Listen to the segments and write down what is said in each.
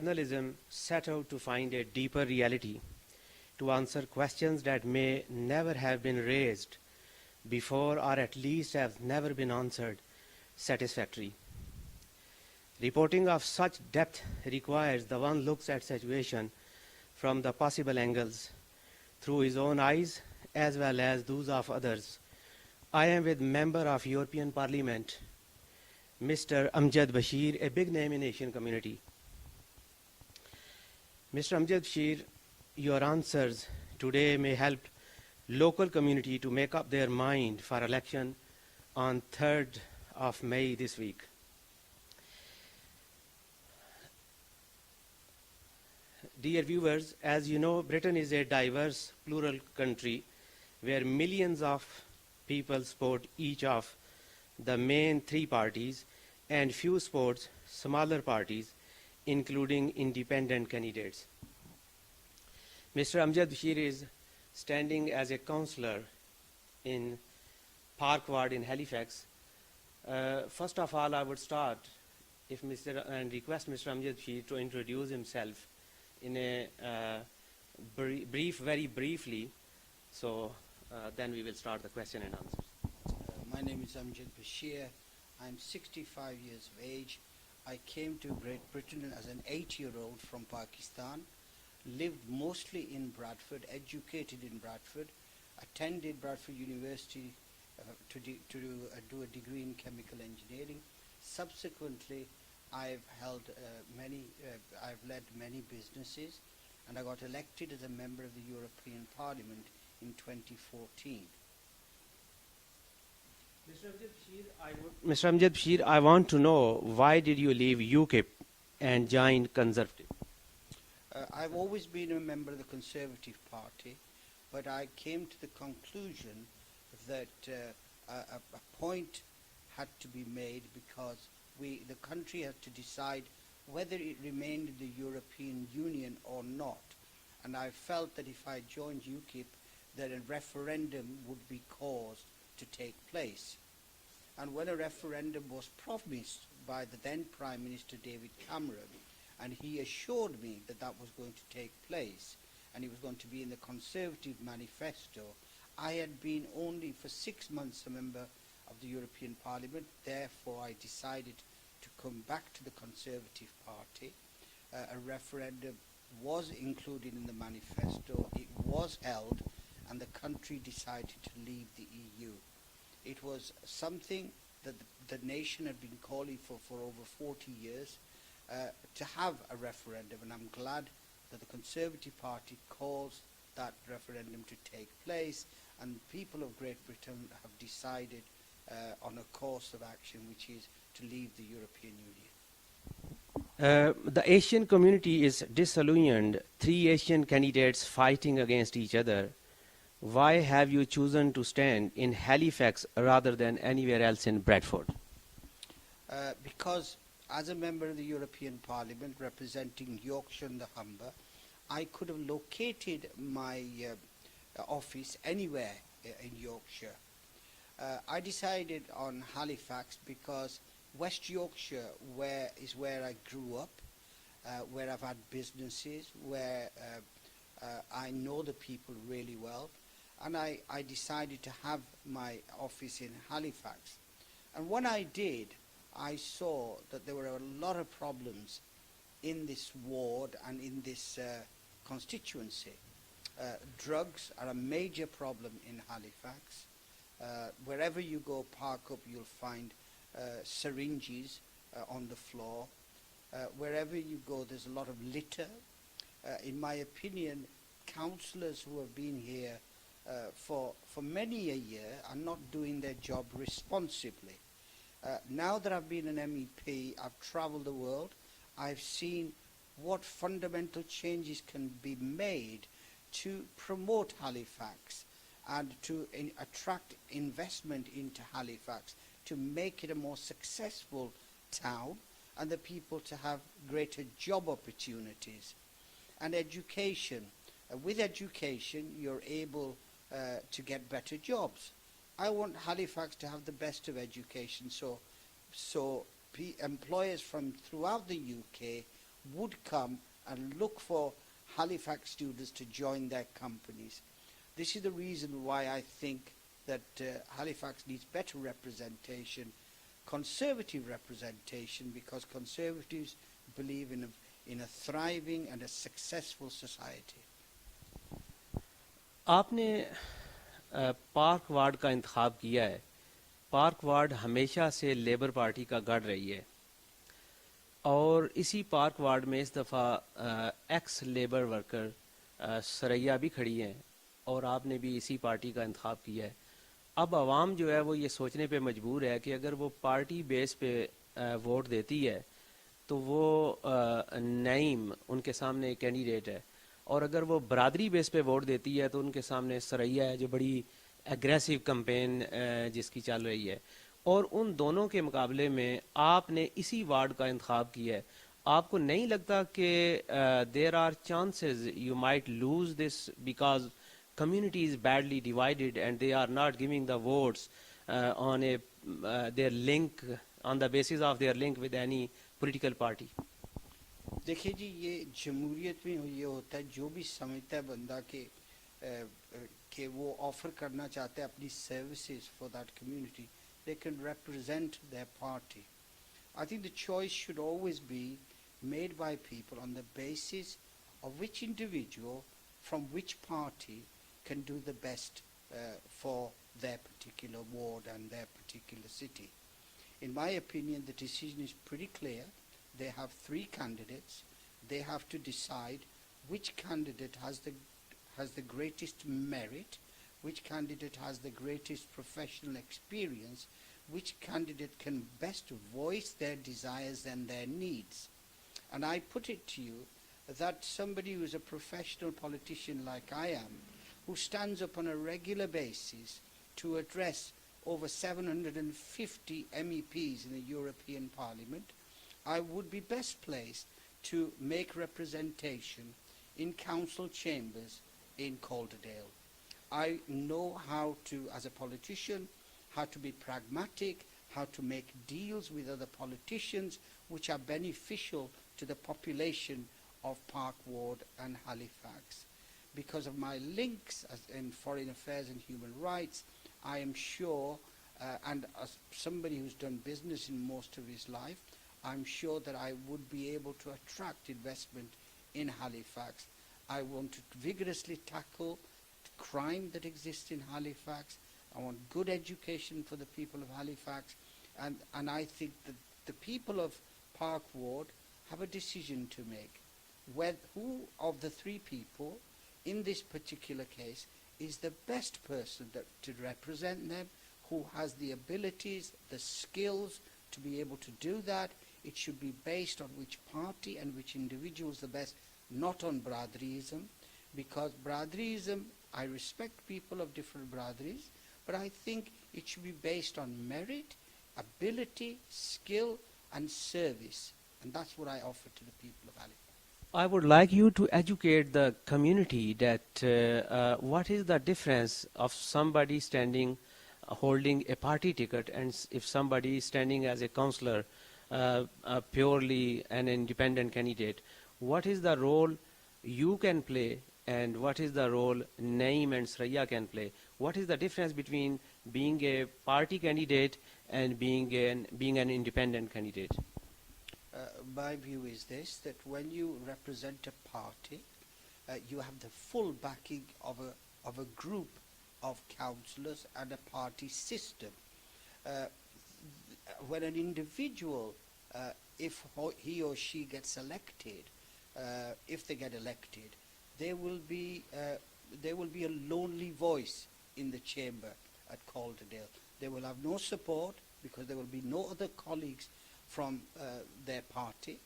journalism set out to find a deeper reality, to answer questions that may never have been raised before or at least have never been answered satisfactorily. Reporting of such depth requires the one looks at situation from the possible angles, through his own eyes as well as those of others. I am with Member of European Parliament, Mr. Amjad Bashir, a big name in Asian community. Mr. Amjad Bashir, your answers today may help local community to make up their mind for election on 3rd of May this week. Dear viewers, as you know, Britain is a diverse, plural country where millions of people support each of the main three parties and few support smaller parties, including independent candidates. Mr. Amjad Bashir is standing as a councillor in Park Ward in Halifax. First of all, I would start and request Mr. Amjad Bashir to introduce himself in a very briefly, so then we will start the question and answers. My name is Amjad Bashir. I'm 65 years of age. I came to Great Britain as an 8-year-old from Pakistan, lived mostly in Bradford, educated in Bradford, attended Bradford University to do a degree in chemical engineering. Subsequently, I've led many businesses, and I got elected as a member of the European Parliament in 2014. Mr. Amjad Bashir, I want to know, why did you leave UKIP and join Conservative? I've always been a member of the Conservative Party, but I came to the conclusion that a point had to be made because the country had to decide whether it remained in the European Union or not. And I felt that if I joined UKIP, that a referendum would be caused to take place. And when a referendum was promised by the then Prime Minister David Cameron, and he assured me that that was going to take place, and it was going to be in the Conservative manifesto, I had been only for 6 months a member of the European Parliament. Therefore, I decided to come back to the Conservative Party. A referendum was included in the manifesto, it was held, and the country decided to leave the EU. It was something that the nation had been calling for over 40 years, to have a referendum, and I'm glad that the Conservative Party caused that referendum to take place, and the people of Great Britain have decided on a course of action, which is to leave the European Union. The Asian community is disillusioned. 3 Asian candidates fighting against each other. Why have you chosen to stand in Halifax rather than anywhere else in Bradford? Because as a member of the European Parliament representing Yorkshire and the Humber, I could have located my office anywhere in Yorkshire. I decided on Halifax because West Yorkshire is where I grew up, where I've had businesses, where I know the people really well, and I decided to have my office in Halifax. And when I did, I saw that there were a lot of problems in this ward and in this constituency. Drugs are a major problem in Halifax. Wherever you go, park up, you'll find syringes on the floor. Wherever you go, there's a lot of litter. In my opinion, councillors who have been here for many a year are not doing their job responsibly. Now that I've been an MEP, I've travelled the world. I've seen what fundamental changes can be made to promote Halifax and to attract investment into Halifax, to make it a more successful town and the people to have greater job opportunities. And education. With education, you're able to get better jobs. I want Halifax to have the best of education, so employers from throughout the UK would come and look for Halifax students to join their companies. This is the reason why I think that Halifax needs better representation, conservative representation, because conservatives believe in a thriving and a successful society. आपने park ward का इंतखाब किया है. Park ward हमेशा से labour party का गढ़ रही है और इसी पार्क वार्ड में इस दफ़ा एक्स लेबर वर्कर सरैया भी खड़ी हैं और आपने भी इसी पार्टी का इंतखाब किया है. अब आवाम जो है वो ये सोचने पे मजबूर है कि अगर वो पार्टी बेस पे वोट देती है तो वो नईम उनके सामने कैंडिडेट है और अगर वो बरादरी बेस पे वोट देती है तो उनके सामने सरैया है जो बड़ी एग्रेसिव कैंपेन जिसकी चल रही है. और उन दोनों के मुकाबले में आपने इसी वार्ड का इंतखाब किया है. आपको नहीं लगता कि there are chances you might lose this because community is badly divided and they are not giving the votes on their link on the basis of their link with any political party? देखिए जी, ये जमहूरियत में ये होता है, जो भी समझता है बंदा कि वो ऑफर करना चाहता है अपनी services for that community, they can represent their party. I think the choice should always be made by people on the basis of which individual from which party can do the best for their particular ward and their particular city. In my opinion, the decision is pretty clear. They have 3 candidates. They have to decide which candidate has the greatest merit, which candidate has the greatest professional experience, which candidate can best voice their desires and their needs. And I put it to you that somebody who is a professional politician like I am, who stands up on a regular basis to address over 750 MEPs in the European Parliament, I would be best placed to make representation in council chambers in Calderdale. I know how to, as a politician, how to be pragmatic, how to make deals with other politicians which are beneficial to the population of Park Ward and Halifax. Because of my links in foreign affairs and human rights, I am sure, and as somebody who's done business in most of his life, I'm sure that I would be able to attract investment in Halifax. I want to vigorously tackle crime that exists in Halifax. I want good education for the people of Halifax. And I think that the people of Park Ward have a decision to make. Who of the 3 people in this particular case is the best person to represent them, who has the abilities, the skills to be able to do that. It should be based on which party and which individual is the best, not on brotherlyism, because brotherlyism, I respect people of different brotherlies, but I think it should be based on merit, ability, skill, and service. And that's what I offer to the people of Halifax. I would like you to educate the community that what is the difference of somebody standing, holding a party ticket, and if somebody is standing as a councillor, purely an independent candidate. What is the role you can play, and what is the role Naeem and Sraya can play? What is the difference between being a party candidate and being an independent candidate? My view is this, that when you represent a party, you have the full backing of a group of councillors and a party system. When an individual, if he or she gets elected, if they get elected, there will be a lonely voice in the chamber at Calderdale. They will have no support because there will be no other colleagues from their party.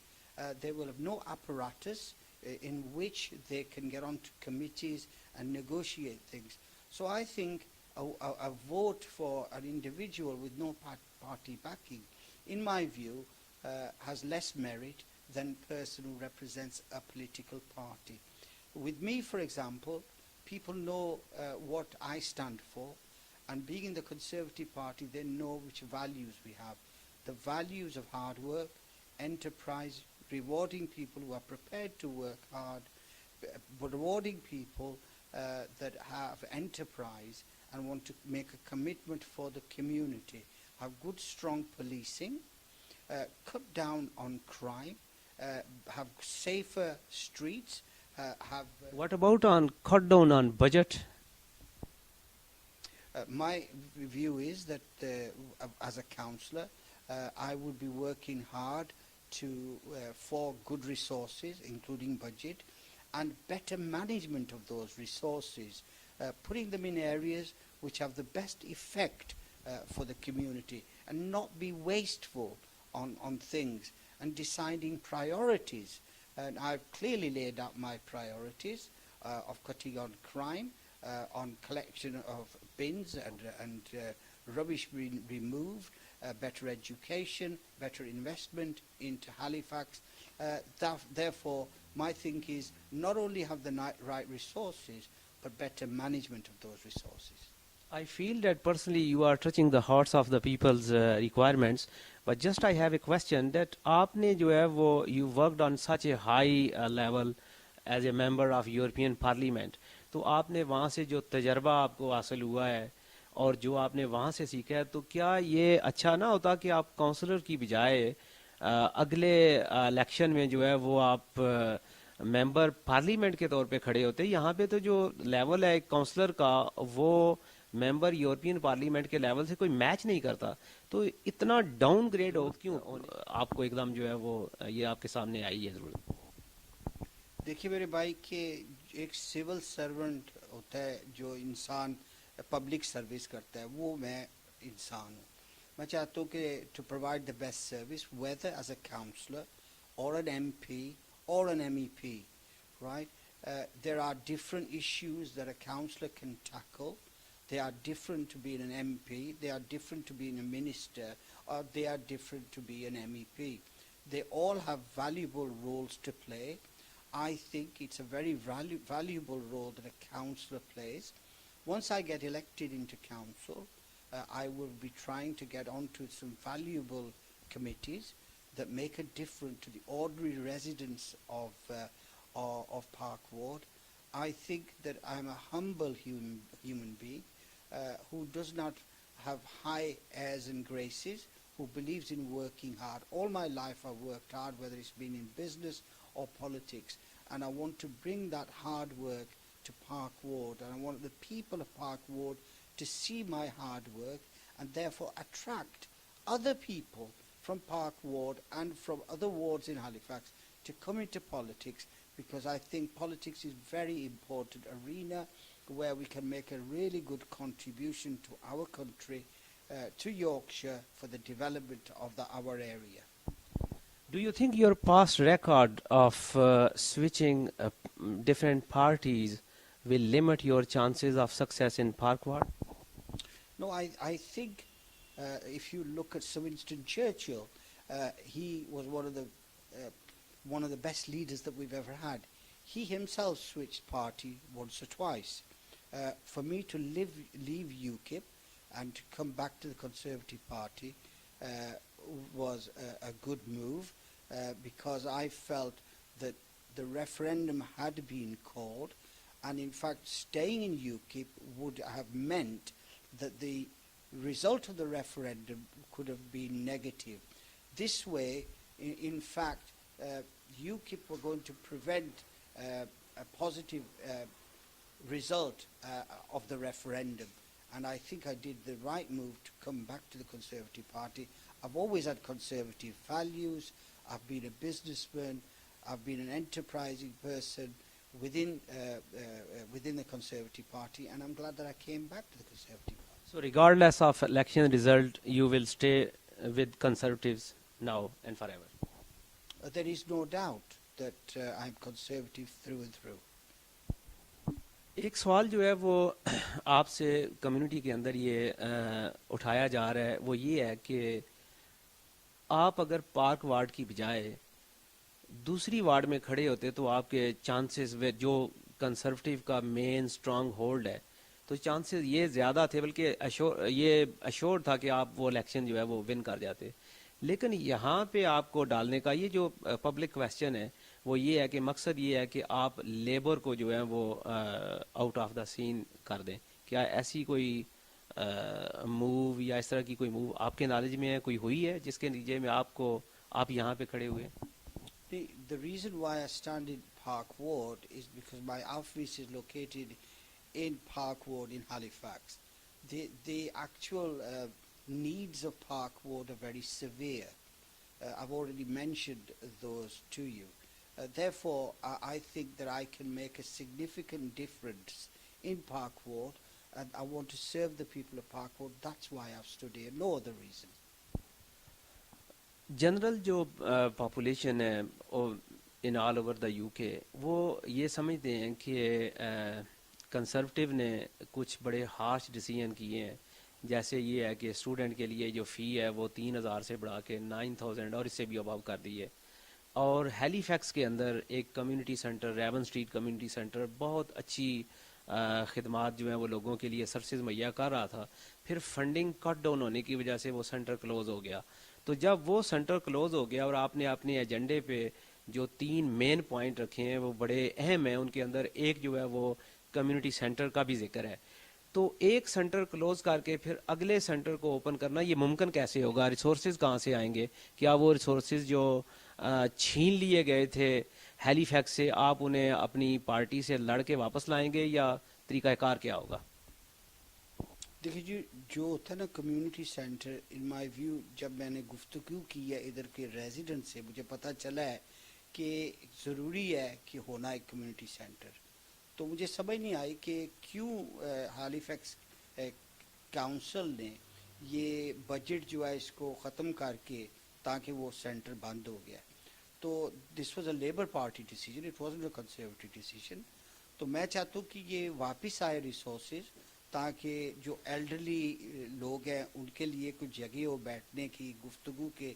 They will have no apparatus in which they can get onto committees and negotiate things. So I think a vote for an individual with no party backing, in my view, has less merit than a person who represents a political party. With me, for example, people know what I stand for, and being in the Conservative Party, they know which values we have. The values of hard work, enterprise, rewarding people who are prepared to work hard, but rewarding people that have enterprise and want to make a commitment for the community, have good strong policing, cut down on crime, have safer streets, have... What about on cut down on budget? My view is that as a councillor, I would be working hard for good resources, including budget, and better management of those resources, putting them in areas which have the best effect for the community, and not be wasteful on things, and deciding priorities. And I've clearly laid out my priorities of cutting on crime, on collection of bins and rubbish being removed, better education, better investment into Halifax. Therefore, my think is not only have the right resources, but better management of those resources. I feel that personally you are touching the hearts of the people's requirements, but just I have a question that आपने जो है वो you worked on such a high level as a member of European Parliament, तो आपने वहाँ से जो तजर्बा आपको हासिल हुआ है और जो आपने वहाँ से सीखा है, तो क्या ये अच्छा ना होता कि आप काउंसलर की बजाय अगले इलेक्शन में जो है वो आप मेंबर पार्लियामेंट के तौर पे खड़े होते? यहाँ पे तो जो लेवल है काउंसलर का वो मेंबर यूरोपियन पार्लियामेंट के लेवल से कोई मैच नहीं करता, तो इतना डाउनग्रेड हो क्यों आपको एकदम जो है वो ये आपके सामने आई है जरूरत? देखिए मेरे भाई के एक सिविल सर्वेंट होता है जो इंसान पब्लिक सर्विस करता है, वो मैं इंसान हूँ. मैं चाहता हूँ कि to provide the best service whether as a counsellor or an MP or an MEP, right? There are different issues that a councillor can tackle. They are different to being an MP, they are different to being a minister, or they are different to be an MEP. They all have valuable roles to play. I think it's a very valuable role that a councillor plays. Once I get elected into council, I will be trying to get onto some valuable committees that make a difference to the ordinary residents of Park Ward. I think that I'm a humble human being who does not have high airs and graces, who believes in working hard. All my life I've worked hard, whether it's been in business or politics, and I want to bring that hard work to Park Ward, and I want the people of Park Ward to see my hard work and therefore attract other people from Park Ward and from other wards in Halifax to come into politics, because I think politics is a very important arena where we can make a really good contribution to our country, to Yorkshire, for the development of our area. Do you think your past record of switching different parties will limit your chances of success in Park Ward? No, I think if you look at Sir Winston Churchill, he was one of the best leaders that we've ever had. He himself switched party once or twice. For me to leave UKIP and to come back to the Conservative Party was a good move, because I felt that the referendum had been called, and in fact staying in UKIP would have meant that the result of the referendum could have been negative. This way, in fact, UKIP were going to prevent a positive result of the referendum, and I think I did the right move to come back to the Conservative Party. I've always had conservative values. I've been a businessman. I've been an enterprising person within the Conservative Party, and I'm glad that I came back to the Conservative Party. So regardless of election result, you will stay with Conservatives now and forever? There is no doubt that I'm Conservative through and through. एक सवाल जो है वो आपसे community के अंदर ये उठाया जा रहा है, वो ये है कि आप अगर पार्क वार्ड की बजाय दूसरी वार्ड में खड़े होते तो आपके चांसेस जो कंजर्वेटिव का मेन स्ट्रांग होल्ड है, तो चांसेस ये ज़्यादा थे, बल्कि ये अश्योर था कि आप वो इलेक्शन जो है वो विन कर जाते. لیکن یہاں پہ آپ کو ڈالنے کا یہ جو پبلک کویسچن ہے وہ یہ ہے کہ مقصد یہ ہے کہ آپ لیبر کو جو ہے وہ آؤٹ آف دا سین کر دیں. کیا ایسی کوئی موو یا اس طرح کی کوئی موو آپ کے نالج میں ہے, کوئی ہوئی ہے جس کے نتیجے میں آپ یہاں پہ کھڑے ہوئے؟ The reason why I stand in Park Ward is because my office is located in Park Ward in Halifax. The actual needs of Park Ward are very severe. I've already mentioned those to you. Therefore, I think that I can make a significant difference in Park Ward, and I want to serve the people of Park Ward. That's why I've stood here, no other reason. General جو population ہے ان all over the you کے وہ یہ سمجھتے ہیں کہ کنسرویٹو نے کچھ بڑے ہارش ڈیسیژن کیے ہیں, جیسے یہ ہے کہ اسٹوڈنٹ کے لیے جو فی ہے وہ 3,000 سے بڑھا کے 9,000 اور اس سے بھی ابو کر دی ہے. اور ہیلی فیکس کے اندر ایک community centre, Raven street community centre, بہت اچھی خدمات جو ہیں وہ لوگوں کے لیے سروسز مہیا کر رہا تھا. پھر فنڈنگ کٹ ڈاؤن ہونے کی وجہ سے وہ سینٹر کلوز ہو گیا. تو جب وہ سینٹر کلوز ہو گیا اور آپ نے اپنے ایجنڈے پہ جو 3 مین پوائنٹ رکھے ہیں وہ بڑے اہم ہیں, ان کے اندر ایک جو ہے وہ کمیونٹی سینٹر کا بھی ذکر ہے. تو ایک سینٹر کلوز کر کے پھر اگلے سینٹر کو اوپن کرنا یہ ممکن کیسے ہوگا؟ ریسورسز کہاں سے آئیں گے؟ کیا وہ ریسورسز جو چھین لیے گئے تھے ہیلی فیکس سے آپ انہیں اپنی پارٹی سے لڑ کے واپس لائیں گے, یا طریقہ کار کیا ہوگا؟ دیکھیے جی, جو ہوتا ہے نا community centre, in my view جب میں نے گفتگو کی ہے ادھر کے ریزیڈنٹ سے, مجھے پتہ چلا ہے کہ ضروری ہے کہ ہونا ایک کمیونٹی سینٹر. تو مجھے سمجھ نہیں آئی کہ کیوں ہالی فیکس کاؤنسل نے یہ بجٹ جو ہے اس کو ختم کر کے تاکہ وہ سینٹر بند ہو گیا. تو this was a Labour party decision, it wasn't a Conservative decision. تو میں چاہتا ہوں کہ یہ واپس آئے ریسورسز, تاکہ جو ایلڈرلی لوگ ہیں ان کے لیے کچھ جگہ ہو بیٹھنے کی, گفتگو کے.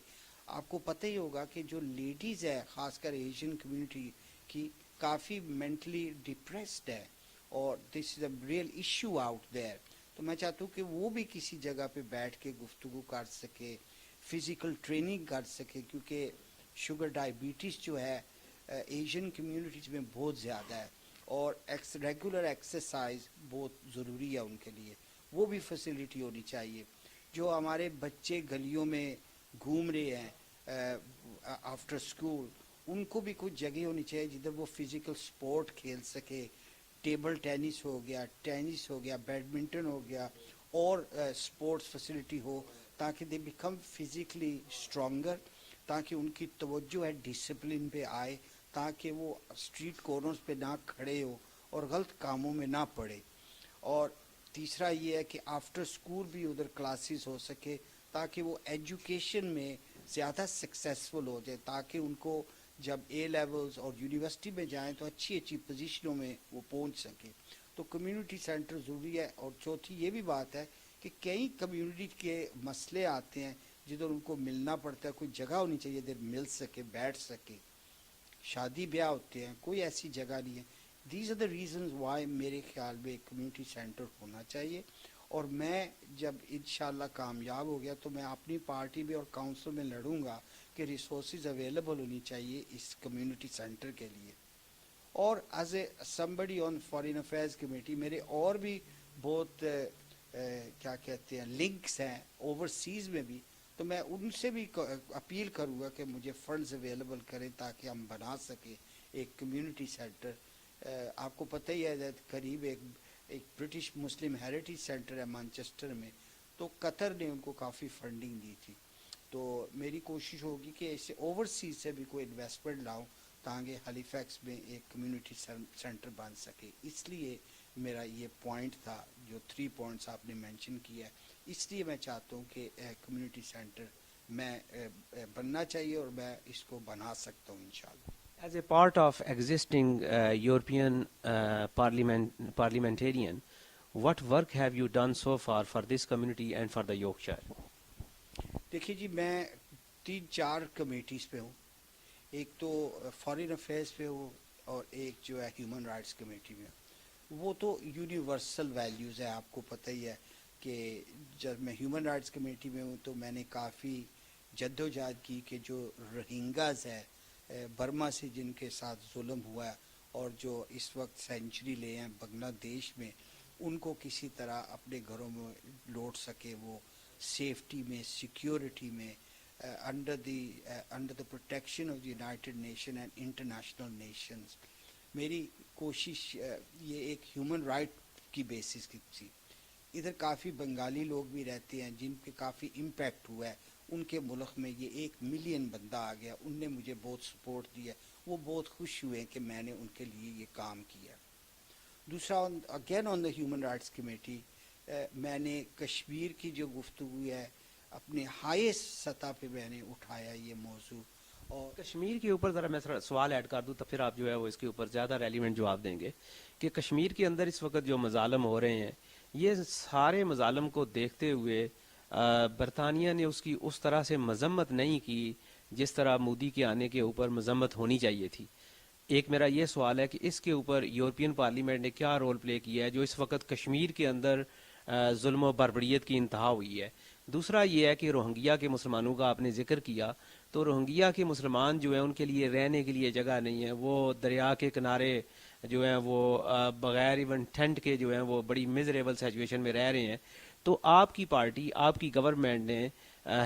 آپ کو پتہ ہی ہوگا کہ جو لیڈیز ہے خاص کر ایشین کمیونٹی کی, کافی مینٹلی ڈپریسڈ ہے, اور this is a real issue out there. تو میں چاہتا ہوں کہ وہ بھی کسی جگہ پہ بیٹھ کے گفتگو کر سکے, فزیکل ٹریننگ کر سکے, کیونکہ شوگر ڈائبٹیز جو ہے ایشین کمیونٹیز میں بہت زیادہ ہے, اور ریگولر ایکسرسائز بہت ضروری ہے ان کے لیے. وہ بھی فیسلٹی ہونی چاہیے. جو ہمارے بچے گلیوں میں گھوم رہے ہیں آفٹر اسکول, ان کو بھی کچھ جگہ ہونی چاہیے جدھر وہ فزیکل سپورٹ کھیل سکے. ٹیبل ٹینس ہو گیا, ٹینس ہو گیا, بیڈمنٹن ہو گیا, اور سپورٹس فیسلٹی ہو, تاکہ دے بیکم فزیکلی اسٹرانگر, تاکہ ان کی توجہ ہے ڈسپلن پہ آئے, تاکہ وہ اسٹریٹ کارنرز پہ نہ کھڑے ہو اور غلط کاموں میں نہ پڑے. اور تیسرا یہ ہے کہ آفٹر اسکول بھی ادھر کلاسز ہو سکے, تاکہ وہ ایجوکیشن میں زیادہ سکسیسفل ہو جائے, تاکہ ان کو جب اے لیولز اور یونیورسٹی میں جائیں تو اچھی اچھی پوزیشنوں میں وہ پہنچ سکے. تو کمیونٹی سینٹر ضروری ہے. اور چوتھی یہ بھی بات ہے کہ کئی کمیونٹی کے مسئلے آتے ہیں جدھر ان کو ملنا پڑتا ہے, کوئی جگہ ہونی چاہیے ادھر مل سکے, بیٹھ سکے. شادی بیاہ ہوتے ہیں, کوئی ایسی جگہ نہیں ہے. These are the reasons why میرے خیال میں ایک کمیونٹی سینٹر ہونا چاہیے. اور میں جب انشاءاللہ کامیاب ہو گیا تو میں اپنی پارٹی میں اور کاؤنسل میں لڑوں گا کہ ریسورسز اویلیبل ہونی چاہیے اس کمیونٹی سینٹر کے لیے. اور as a somebody on foreign affairs committee, میرے اور بھی بہت کیا کہتے ہیں لنکس ہیں اوورسیز میں بھی, تو میں ان سے بھی اپیل کروں گا کہ مجھے فنڈز اویلیبل کریں تاکہ ہم بنا سکیں ایک کمیونٹی سینٹر. آپ کو پتہ ہی ہے قریب ایک برٹش مسلم ہیریٹیج سینٹر ہے مانچسٹر میں, تو قطر نے ان کو کافی فنڈنگ دی تھی. تو میری کوشش ہوگی کہ اسے اوورسیز سے بھی کوئی انویسٹمنٹ لاؤں تاکہ ہیلی فیکس میں ایک کمیونٹی سینٹر بن سکے. اس لیے میرا یہ پوائنٹ تھا, جو 3 پوائنٹس آپ نے مینشن کیا ہے, اس لیے میں چاہتا ہوں کہ کمیونٹی سینٹر میں بننا چاہیے, اور میں اس کو بنا سکتا ہوں انشاءاللہ. As a part of existing European parliamentarian, what work have you done so far for this community and for the Yorkshire? دیکھیے جی, میں 3-4 کمیٹیز پہ ہوں. ایک تو فارن افیئرس پہ ہوں, اور ایک جو ہے ہیومن رائٹس کمیٹی میں. وہ تو یونیورسل ویلیوز ہے, آپ کو پتہ ہی ہے کہ جب میں ہیومن رائٹس کمیٹی میں ہوں تو میں نے کافی جدوجہد کی کہ جو روہنگاز ہے برما سے جن کے ساتھ ظلم ہوا ہے اور جو اس وقت سینچری لے ہیں بنگلہ دیش میں، ان کو کسی طرح اپنے گھروں میں لوٹ سکے، وہ سیفٹی میں، سیکیورٹی میں، under the protection of the United nation and international nations. میری کوشش یہ ایک ہیومن رائٹ کی بیسس کی تھی. ادھر کافی بنگالی لوگ بھی رہتے ہیں جن پہ کافی امپیکٹ ہوا ہے، ان کے ملک میں یہ 1 ملین بندہ آ گیا، ان نے مجھے بہت سپورٹ دیا، وہ بہت خوش ہوئے کہ میں نے ان کے لیے یہ کام کیا. دوسرا again on the human rights committee میں نے کشمیر کی جو گفتگو ہے اپنے ہائیسٹ سطح پہ میں نے اٹھایا یہ موضوع. اور کشمیر کے اوپر ذرا میں سوال ایڈ کر دوں تو پھر آپ جو ہے وہ اس کے اوپر زیادہ ریلیونٹ جواب دیں گے کہ کشمیر کے اندر اس وقت جو مظالم ہو رہے ہیں، یہ سارے مظالم کو دیکھتے ہوئے برطانیہ نے اس کی اس طرح سے مذمت نہیں کی جس طرح مودی کے آنے کے اوپر مذمت ہونی چاہیے تھی. ایک میرا یہ سوال ہے کہ اس کے اوپر یورپین پارلیمنٹ نے کیا رول پلے کیا ہے جو اس وقت کشمیر کے اندر ظلم و بربریت کی انتہا ہوئی ہے. دوسرا یہ ہے کہ روہنگیا کے مسلمانوں کا آپ نے ذکر کیا، تو روہنگیا کے مسلمان جو ہیں ان کے لیے رہنے کے لیے جگہ نہیں ہے، وہ دریا کے کنارے جو ہیں وہ بغیر ایون ٹینٹ کے جو ہیں وہ بڑی میزریبل سچویشن میں رہ رہے ہیں. تو آپ کی پارٹی، آپ کی گورنمنٹ نے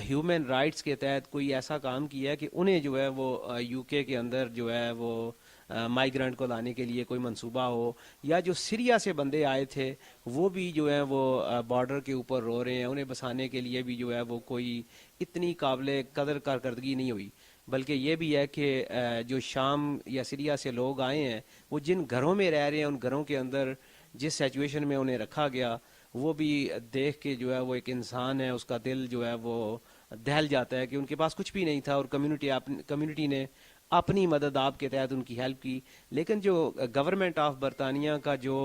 ہیومن رائٹس کے تحت کوئی ایسا کام کیا ہے کہ انہیں جو ہے وہ یو کے اندر جو ہے وہ مائیگرنٹ کو لانے کے لیے کوئی منصوبہ ہو، یا جو سیریا سے بندے آئے تھے وہ بھی جو ہیں وہ بارڈر کے اوپر رو رہے ہیں، انہیں بسانے کے لیے بھی جو ہے وہ کوئی اتنی قابل قدر کارکردگی نہیں ہوئی. بلکہ یہ بھی ہے کہ جو شام یا سیریا سے لوگ آئے ہیں وہ جن گھروں میں رہ رہے ہیں ان گھروں کے اندر جس سچویشن میں انہیں رکھا گیا وہ بھی دیکھ کے جو ہے وہ ایک انسان ہے اس کا دل جو ہے وہ دہل جاتا ہے کہ ان کے پاس کچھ بھی نہیں تھا اور کمیونٹی نے اپنی مدد آپ کے تحت ان کی ہیلپ کی. لیکن جو گورنمنٹ آف برطانیہ کا جو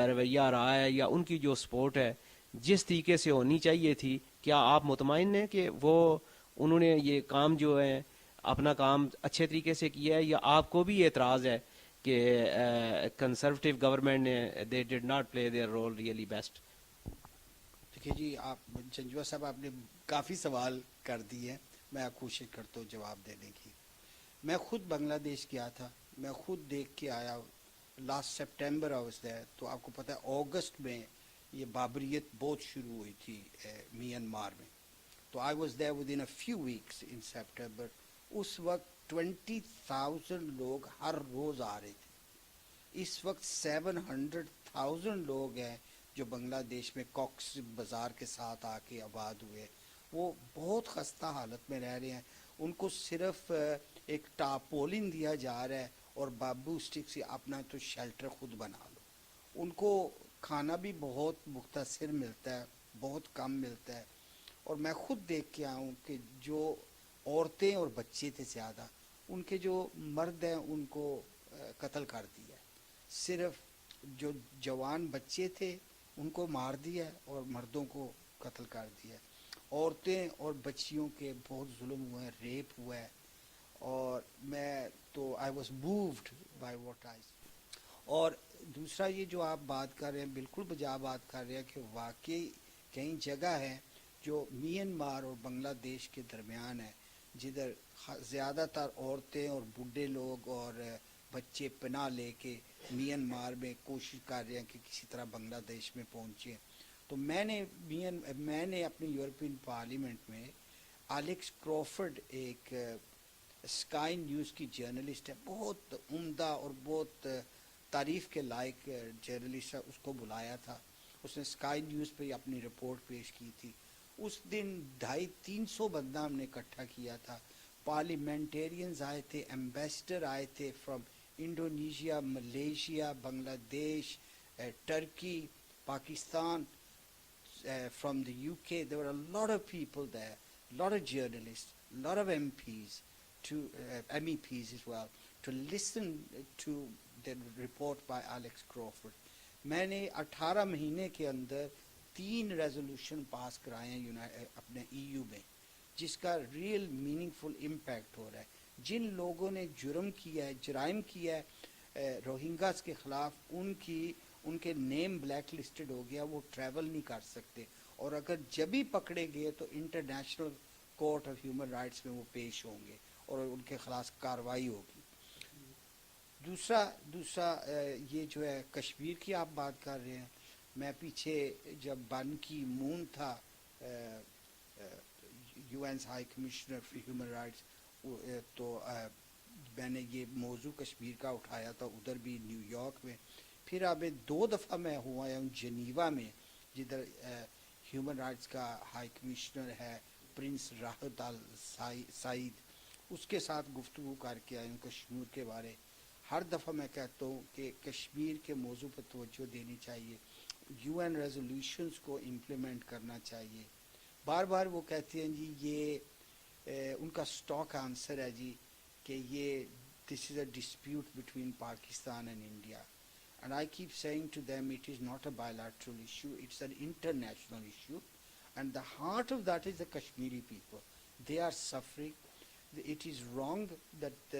رویہ رہا ہے یا ان کی جو سپورٹ ہے جس طریقے سے ہونی چاہیے تھی، کیا آپ مطمئن ہیں کہ وہ انہوں نے یہ کام جو ہے اپنا کام اچھے طریقے سے کیا ہے، یا آپ کو بھی اعتراض ہے کہ کنزرویٹو گورنمنٹ نے they did not play their role really best? دیکھیے جی، آپ جنجوا صاحب آپ نے کافی سوال کر دیے، میں کوشش کرتا ہوں جواب دینے کی. میں خود بنگلہ دیش گیا تھا، میں خود دیکھ کے آیا. لاسٹ سپٹمبر تو آپ کو پتہ ہے اگست میں یہ بابریت بہت شروع ہوئی تھی میانمار میں. تو I was there with in a few weeks in September. اس وقت 20,000 لوگ ہر روز آ رہے تھے. اس وقت 700,000 لوگ ہیں جو بنگلہ دیش میں کاکس بازار کے ساتھ آ کے آباد ہوئے. وہ بہت خستہ حالت میں رہ رہے ہیں. ان کو صرف ایک ٹاپولن دیا جا رہا ہے اور بامبو اسٹک سے اپنا تو شیلٹر خود بنا لو. ان کو کھانا بھی بہت مختصر ملتا ہے، بہت کم ملتا ہے. اور میں خود دیکھ کے آؤں کہ جو عورتیں اور بچے تھے زیادہ، ان کے جو مرد ہیں ان کو قتل کر دیا. صرف جو جوان بچے تھے ان کو مار دیا اور مردوں کو قتل کر دیا. عورتیں اور بچیوں کے بہت ظلم ہوا ہے، ریپ ہوا ہے. اور میں تو I was moved by what I. اور دوسرا یہ جو آپ بات کر رہے ہیں بالکل بجا بات کر رہے ہیں کہ واقعی کئی جگہ ہے جو میانمار اور بنگلہ دیش کے درمیان ہے جدھر زیادہ تر عورتیں اور بوڑھے لوگ اور بچے پناہ لے کے میانمار میں کوشش کر رہے ہیں کہ کسی طرح بنگلہ دیش میں پہنچے. تو میں نے اپنی یورپین پارلیمنٹ میں الیکس کرافرڈ ایک اسکائی نیوز کی جرنلسٹ ہے، بہت عمدہ اور بہت تعریف کے لائق جرنلسٹ ہے، اس کو بلایا تھا. اس نے اسکائی نیوز پہ اپنی رپورٹ پیش کی تھی. اس دن 250-300 بندہ ہم نے اکٹھا کیا تھا. پارلیمنٹیرینز آئے تھے، ایمبیسڈر آئے تھے from Indonesia, Malaysia, Bangladesh, Turkey, Pakistan, from the UK. There were a lot of people there, a lot of journalists, a lot of MPs, MEPs as well, to listen to the report by Alex Crawford. میں نے 18 مہینے کے اندر 3 resolution pass کرائے ہیں اپنے EU میں، جس کا ریئل میننگ فل امپیکٹ ہو رہا ہے. جن لوگوں نے جرم کیا ہے، جرائم کیا ہے روہنگاز کے خلاف، ان کے نیم بلیک لسٹڈ ہو گیا، وہ ٹریول نہیں کر سکتے. اور اگر جب ہی پکڑے گئے تو international court of human rights में वो पेश होंगे और उनके खिलाफ कार्रवाई होगी। दूसरा दूसरा ये जो है कश्मीर की आप बात कर रहे हैं, मैं पीछे जब बन की मून था UN high commissioner for human rights, तो मैंने ये मौजू कश्मीर का उठाया था उधर भी न्यूयॉर्क में। फिर अब 2 दफ़ा मैं हुआ हूँ जनीवा में, जिधर ह्यूमन राइट्स का हाई कमिश्नर है प्रिंस राहत अल सईद, उसके साथ गुफ्तगू करके आया हूँ कश्मीर के बारे। हर दफ़ा मैं कहता हूँ कि कश्मीर के मौजू पर तवज्जो देनी चाहिए, यूएन रेजोल्यूशंस को इम्प्लीमेंट करना चाहिए। बार बार वो कहते हैं जी ये उनका स्टॉक आंसर है जी कि ये this is a dispute between Pakistan and India, and I keep saying to them it is not a bilateral issue, it's an international issue, and the heart of that is the Kashmiri people. They are suffering. It is wrong that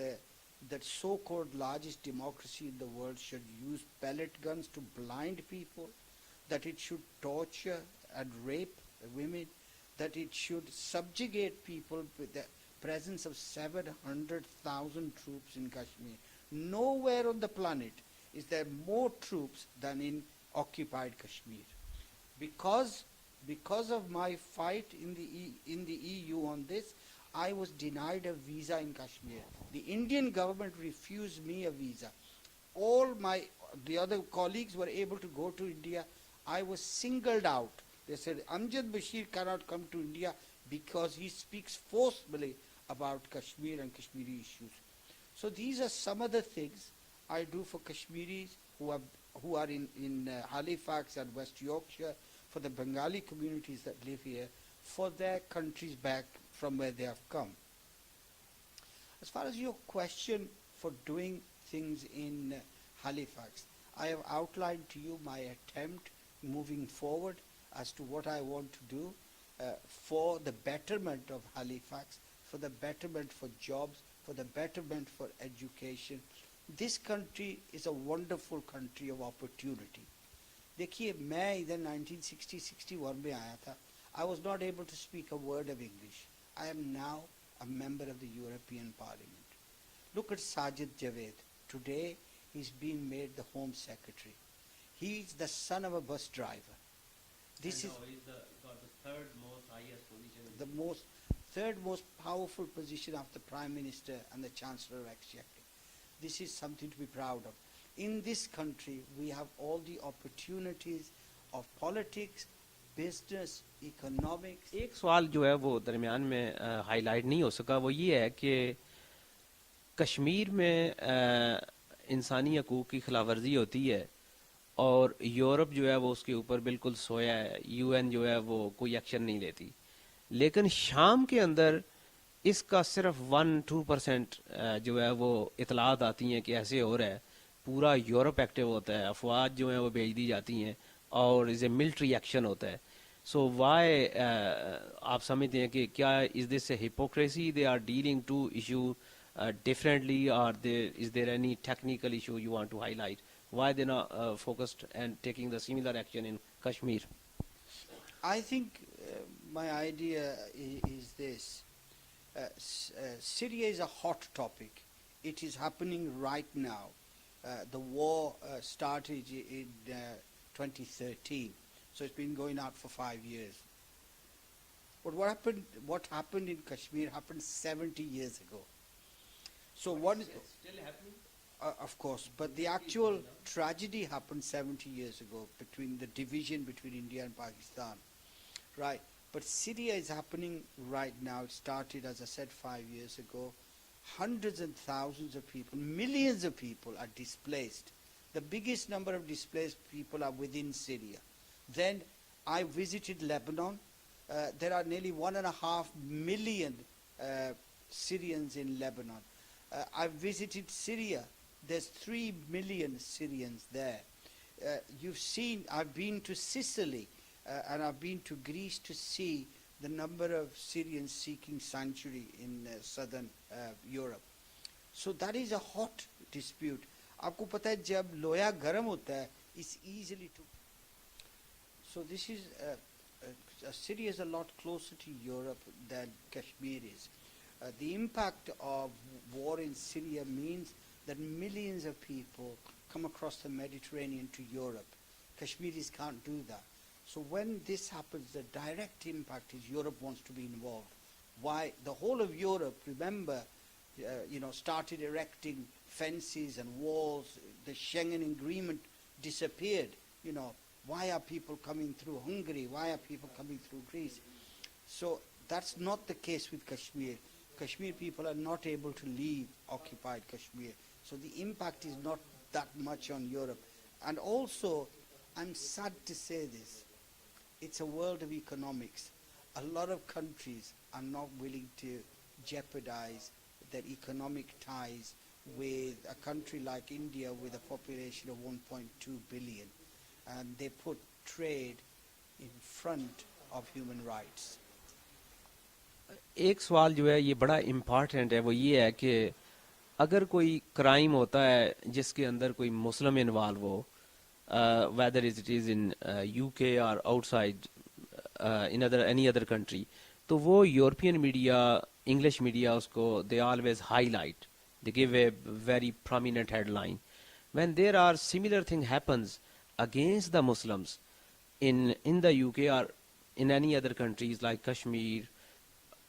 that so-called largest democracy in the world should use pellet guns to blind people, that it should torture and rape women, that it should subjugate people with the presence of 700,000 troops in Kashmir. Nowhere on the planet is there more troops than in occupied Kashmir. Because of my fight in the EU on this, I was denied a visa in Kashmir. The Indian government refused me a visa. All the other colleagues were able to go to India. I was singled out. They said Amjad Bashir cannot come to India because he speaks forcefully about Kashmir and Kashmiri issues. So these are some of the things I do for Kashmiris who are in Halifax and West Yorkshire, for the Bengali communities that live here, for their countries back from where they have come. As far as your question for doing things in Halifax, I have outlined to you my attempt moving forward as to what I want to do for the betterment of Halifax, for the betterment for jobs, for the betterment for education. This country is a wonderful country of opportunity. देखिए मैं इधर 1960-61 में आया था. I was not able to speak a word of English. I am now a member of the European Parliament. Look at Sajid Javed. Today he's been made the Home Secretary. He's the son of a bus driver. This is got the third most highest position. The third most powerful position after Prime Minister and the Chancellor of Exchequer. This is something to be proud of. In this country, we have all the opportunities of politics, business, economics. एक सवाल जो है वो दरमियान में highlight नहीं हो सका, वो ये है कि कश्मीर में इंसानी हकूक़ की खिलाफवर्जी होती है और यूरोप जो है वो उसके ऊपर बिल्कुल सोया है, यूएन जो है वो कोई एक्शन नहीं लेती, लेकिन शाम के अंदर इसका सिर्फ 1-2% जो है वो इतलात आती हैं कि ऐसे हो रहा है, पूरा यूरोप एक्टिव होता है, अफवाज जो हैं वो भेज दी जाती हैं और इसे मिलिट्री एक्शन होता है. सो वाई आप समझते हैं कि क्या is this a hypocrisy, they are dealing to issue differently, or is there any technical issue you want to highlight? Why they're not focused and taking the similar action in Kashmir? I think my idea is this. Syria is a hot topic. It is happening right now. The war started in 2013, so it's been going on for 5 years. But what happened in Kashmir happened 70 years ago. So what is still happening? Of course, but the actual tragedy happened 70 years ago between the division between India and Pakistan, right? But Syria is happening right now. It started, as I said, 5 years ago. Hundreds and thousands of people, millions of people are displaced. The biggest number of displaced people are within Syria. Then I visited Lebanon. There are nearly 1.5 million Syrians in Lebanon. I visited Syria. There's 3 million Syrians there. You've seen, I've been to Sicily and I've been to Greece to see the number of Syrians seeking sanctuary in southern Europe. So that is a hot dispute. आपको पता है जब लोया गर्म होता है, it's easily to. So this is Syria is a lot closer to Europe than Kashmir is. The impact of war in Syria means that millions of people come across the Mediterranean to Europe. Kashmiris can't do that. So when this happens, the direct impact is Europe wants to be involved. Why? The whole of Europe, remember, started erecting fences and walls. The Schengen Agreement disappeared. Why are people coming through Hungary? Why are people coming through Greece? So that's not the case with Kashmir. Kashmir people are not able to leave occupied Kashmir. So the impact is not that much on Europe. And also, I'm sad to say this, it's a world of economics. A lot of countries are not willing to jeopardize their economic ties with a country like India with a population of 1.2 billion. And they put trade in front of human rights. एक सवाल जो है ये बड़ा important है, वो ये है कि अगर कोई क्राइम होता है जिसके अंदर कोई मुस्लिम इन्वॉल्व हो, whether it is in UK or outside in any other country, तो वो यूरोपियन मीडिया, इंग्लिश मीडिया उसको they always highlight, they give a very prominent headline. When there are similar thing happens against the Muslims in the UK or in any other countries like Kashmir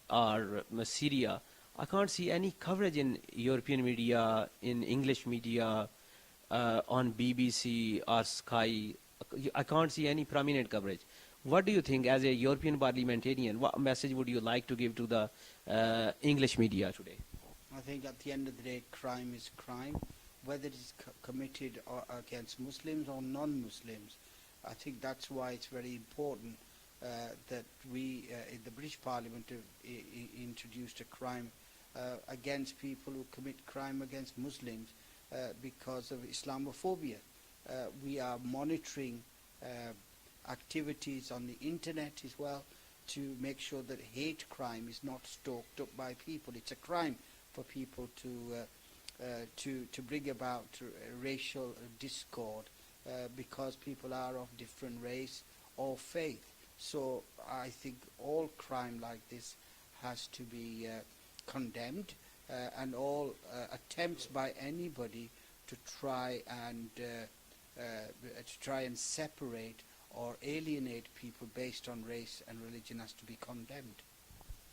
or Syria, I can't see any coverage in European media, in English media, on BBC or Sky. I can't see any prominent coverage. What do you think as a European parliamentarian? What message would you like to give to the English media today? I think at the end of the day, crime is crime, whether it is committed against Muslims or non-Muslims. I think that's why it's very important that we in the British Parliament have introduced a crime against people who commit crime against Muslims because of Islamophobia. We are monitoring activities on the internet as well to make sure that hate crime is not stoked up by people. It's a crime for people to bring about racial discord because people are of different race or faith. So I think all crime like this has to be condemned, and all attempts by anybody to try and separate or alienate people based on race and religion has to be condemned.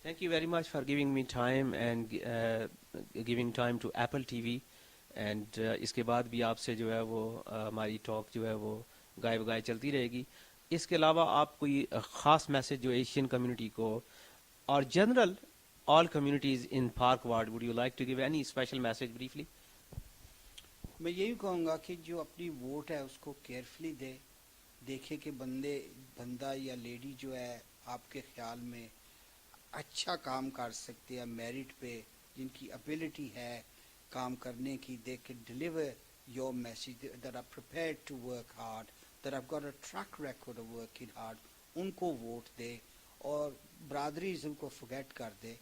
Thank you very much for giving me time and giving time to Apple TV. And इसके बाद भी आपसे जो है वो हमारी talk जो है वो गाय बगाए चलती रहेगी. इसके अलावा आप कोई ख़ास मैसेज जो एशियन कम्युनिटी को और general all communities in Park Ward, would you like to give any special message briefly? मैं यही कहूँगा कि जो अपनी वोट है उसको केयरफुली देखे कि बंदा या लेडी जो है आपके ख्याल में अच्छा काम कर सकते हैं मेरिट पे, जिनकी एबिलिटी है काम करने की, they can deliver your message, that are prepared to work hard, that have got a track record of working hard, उनको वोट दे और ब्रादरीज़म को फॉरगेट कर दे.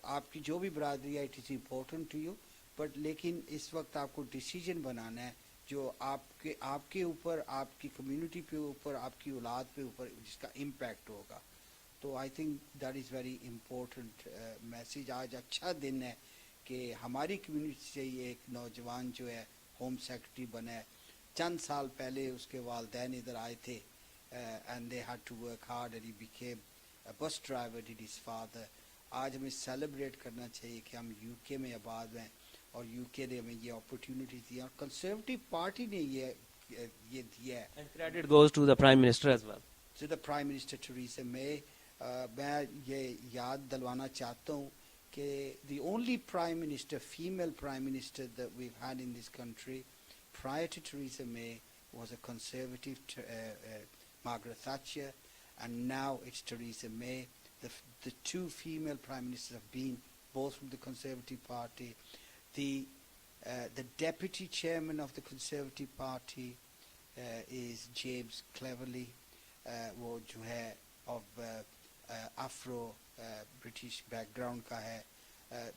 आपकी जो भी ब्रादरी है, it is important to you, but लेकिन इस वक्त आपको डिसीजन बनाना है जो आपके ऊपर, आपकी कम्युनिटी पे ऊपर, आपकी औलाद पे ऊपर जिसका इम्पैक्ट होगा. तो I think that is very important message. आज अच्छा दिन है कि हमारी कम्युनिटी से ही एक नौजवान जो है होम सेक्रेटरी बना है. चंद साल पहले उसके वालिदैन इधर आए थे and they had to work hard and he became a bus driver did his father. आज हमें सेलिब्रेट करना चाहिए कि हम यूके में आबाद हैं और यूके ने हमें ये अपॉर्चुनिटी दी और कंजर्वेटिव पार्टी ने ये दिया है. And credit goes to the Prime Minister as well. To the Prime Minister Theresa May. मैं ये याद दिलवाना चाहता हूँ कि the only Prime Minister, female Prime Minister that we've had in this country prior to Theresa May was a conservative Margaret Thatcher, and now it's Theresa May. The two female prime ministers have been both from the Conservative Party. The deputy chairman of the Conservative Party is James Cleverly, वो जो है of Afro British background का है.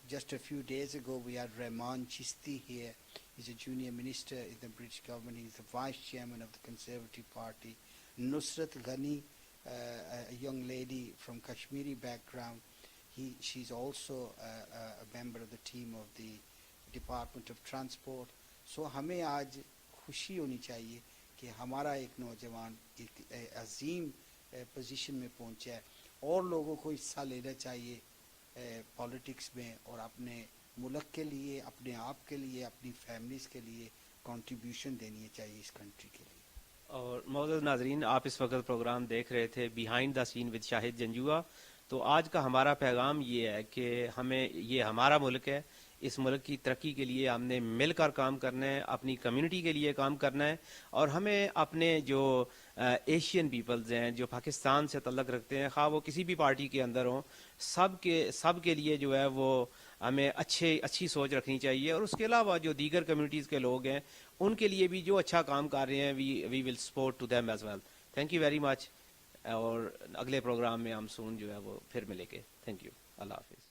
Just a few days ago we had Rahman Chisti here. He's a junior minister in the British government. He's the vice chairman of the Conservative Party. Nusrat Ghani, a young lady from Kashmiri background. She's also a member of the team of the Department of Transport. So ہمیں آج خوشی ہونی چاہیے کہ ہمارا ایک نوجوان ایک عظیم پوزیشن میں پہنچا ہے. اور لوگوں کو حصہ لینا چاہیے پالیٹکس میں اور اپنے ملک کے لیے, اپنے آپ کے لیے, اپنی فیملیز کے لیے کنٹریبیوشن دینی چاہیے اس کنٹری کے لیے. اور معزز ناظرین, آپ اس وقت پروگرام دیکھ رہے تھے بیہائنڈ دا سین ود شاہد جنجوعہ. تو آج کا ہمارا پیغام یہ ہے کہ ہمیں, یہ ہمارا ملک ہے, اس ملک کی ترقی کے لیے ہم نے مل کر کام کرنا ہے, اپنی کمیونٹی کے لیے کام کرنا ہے, اور ہمیں اپنے جو ایشین پیپلز ہیں جو پاکستان سے تعلق رکھتے ہیں, خواہ وہ کسی بھی پارٹی کے اندر ہوں, سب کے لیے جو ہے وہ ہمیں اچھی سوچ رکھنی چاہیے. اور اس کے علاوہ جو دیگر کمیونٹیز کے لوگ ہیں ان کے لیے بھی جو اچھا کام کر رہے ہیں, we will support to them as well. Thank you very much. اور اگلے پروگرام میں ہم سون جو ہے وہ پھر ملیں گے. Thank you. اللہ حافظ.